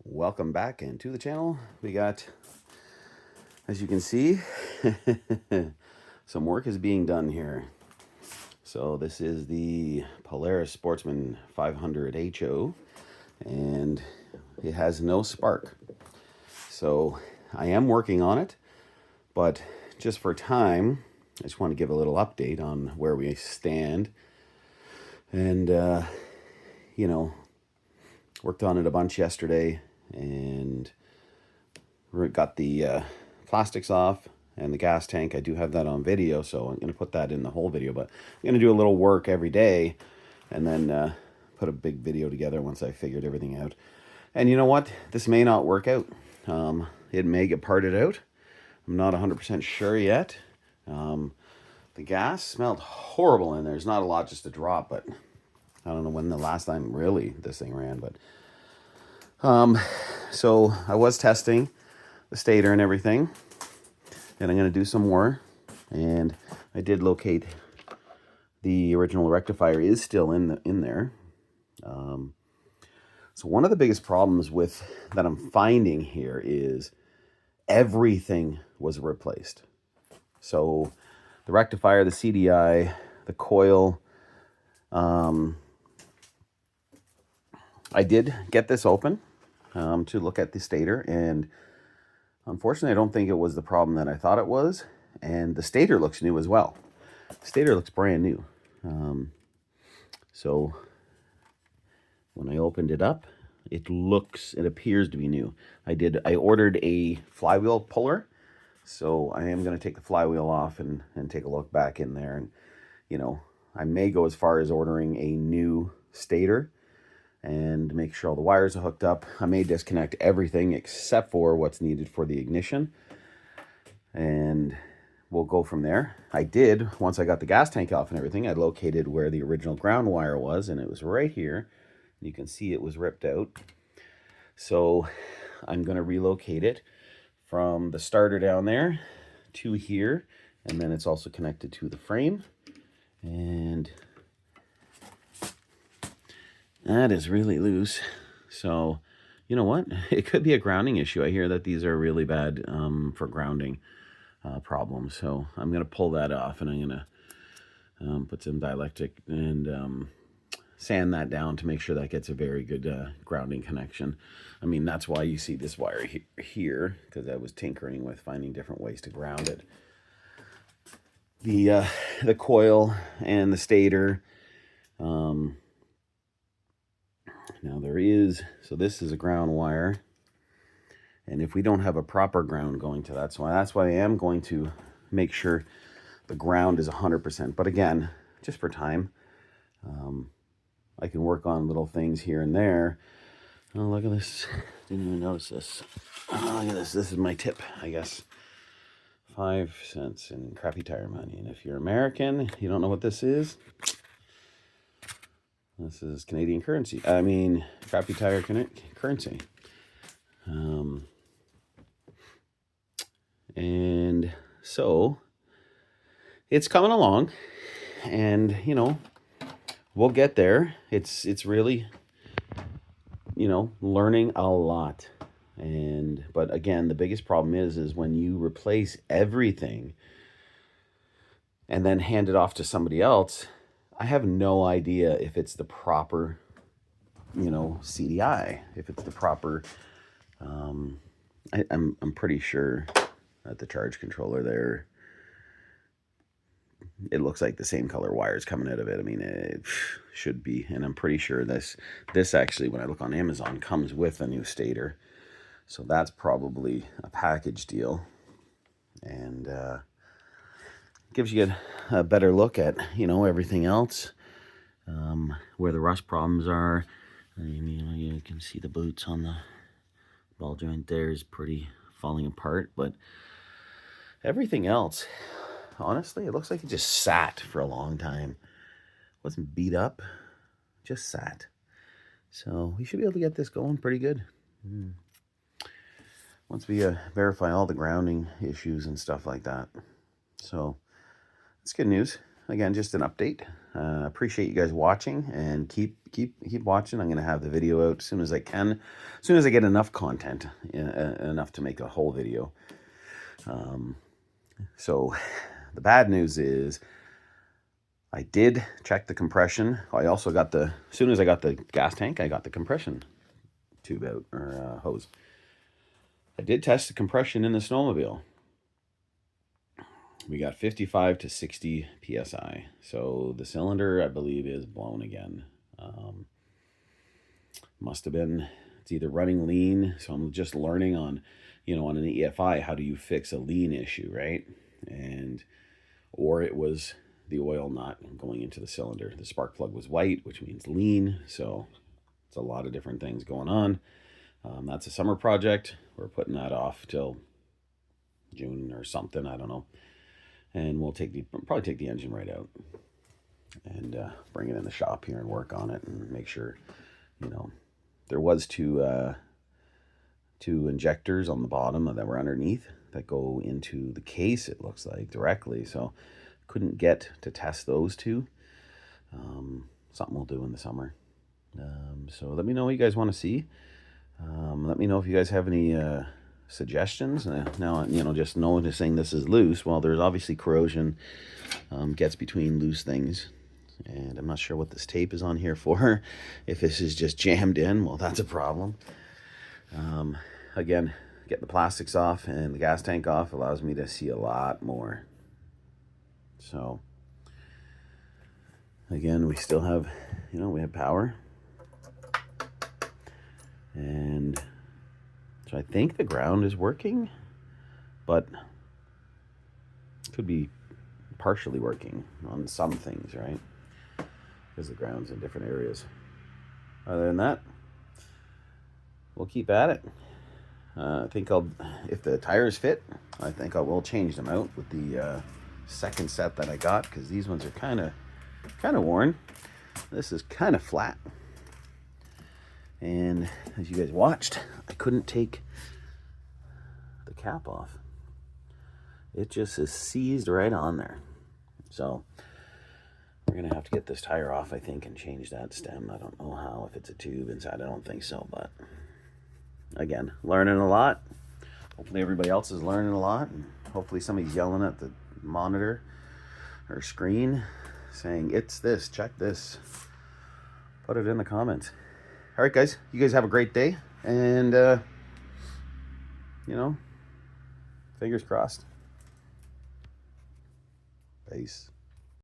Welcome back into the channel. We got, as you can see, some work is being done here. So this is the Polaris Sportsman 500 HO, and it has no spark. So I am working on it, but just for time, I just want to give a little update on where we stand. And, worked on it a bunch yesterday, and got the plastics off and the gas tank. I do have that on video, so I'm going to put that in the whole video, but I'm going to do a little work every day and then put a big video together once I figured everything out. And you know what? This may not work out. It may get parted out. I'm not 100% sure yet. The gas smelled horrible in there. There's not a lot just to drop, but I don't know when the last time really this thing ran, but so I was testing the stator and everything, and I'm going to do some more. And I did locate the original rectifier is still in there. So one of the biggest problems with that I'm finding here is everything was replaced. So the rectifier, the CDI, the coil. I did get this open to look at the stator, and unfortunately I don't think it was the problem that I thought it was. And the stator looks new as well. The stator looks brand new. So when I opened it up, it appears to be new. I ordered a flywheel puller, so I am going to take the flywheel off and take a look back in there. And I may go as far as ordering a new stator and make sure all the wires are hooked up. I may disconnect everything except for what's needed for the ignition, and we'll go from there. I did, once I got the gas tank off and everything, I located where the original ground wire was, and it was right here. You can see it was ripped out. So I'm going to relocate it from the starter down there to here, and then it's also connected to the frame. And that is really loose. So, you know what? It could be a grounding issue. I hear that these are really bad for grounding problems. So I'm going to pull that off, and I'm going to put some dielectric and sand that down to make sure that gets a very good grounding connection. I mean, that's why you see this wire here, because I was tinkering with finding different ways to ground it. The coil and the stator. Now so this is a ground wire, and if we don't have a proper ground going to that's why I am going to make sure the ground is 100%. But again, just for time, I can work on little things here and there. Oh, look at this. Didn't even notice this. Oh, look at this. This is my tip, I guess. 5 cents in crappy tire money. And if you're American, you don't know what this is. This is Canadian currency. I mean, crappy tire currency. And so it's coming along, and we'll get there. It's really learning a lot. But again, the biggest problem is when you replace everything and then hand it off to somebody else. I have no idea if it's the proper, CDI, if it's the proper. I'm pretty sure that the charge controller there, it looks like the same color wires coming out of it. I mean, it should be, and I'm pretty sure this actually, when I look on Amazon, comes with a new stator. So that's probably a package deal, and gives you a better look at everything else, where the rust problems are. I mean, you can see the boots on the ball joint there is pretty falling apart, but everything else, honestly, it looks like it just sat for a long time. Wasn't beat up, just sat. So we should be able to get this going pretty good. Once we verify all the grounding issues and stuff like that. So it's good news. again, just an update. Appreciate you guys watching, and keep watching. I'm going to have the video out as soon as I can, as soon as I get enough content, enough to make a whole video. So the bad news is I did check the compression. I also got as soon as I got the gas tank, I got the compression tube out, or hose. I did test the compression in the snowmobile. We got 55 to 60 psi. So the cylinder, I believe, is blown again. Must have been, it's either running lean. So I'm just learning on, on an EFI, how do you fix a lean issue, right? Or it was the oil not going into the cylinder. The spark plug was white, which means lean. So it's a lot of different things going on. That's a summer project. We're putting that off till June or something. I don't know. And we'll probably take the engine right out and bring it in the shop here and work on it and make sure, there was two injectors on the bottom that were underneath that go into the case, it looks like, directly. So couldn't get to test those two. Something we'll do in the summer. So let me know what you guys want to see. Let me know if you guys have any suggestions. Now, just noticing this is loose, well, there's obviously corrosion gets between loose things, and I'm not sure what this tape is on here for. If this is just jammed in, well, that's a problem. Again, getting the plastics off and the gas tank off allows me to see a lot more. So again, we still have, we have power, and so I think the ground is working, but could be partially working on some things, right? Because the ground's in different areas. Other than that, we'll keep at it. I think if the tires fit, I think I will change them out with the second set that I got, because these ones are kind of worn. This is kind of flat. And as you guys watched, I couldn't take the cap off. It just is seized right on there. So we're going to have to get this tire off, I think, and change that stem. I don't know how, if it's a tube inside. I don't think so, but again, learning a lot. Hopefully everybody else is learning a lot, and hopefully somebody's yelling at the monitor or screen saying, it's this, check this. Put it in the comments. All right, guys, you guys have a great day, and fingers crossed. Peace.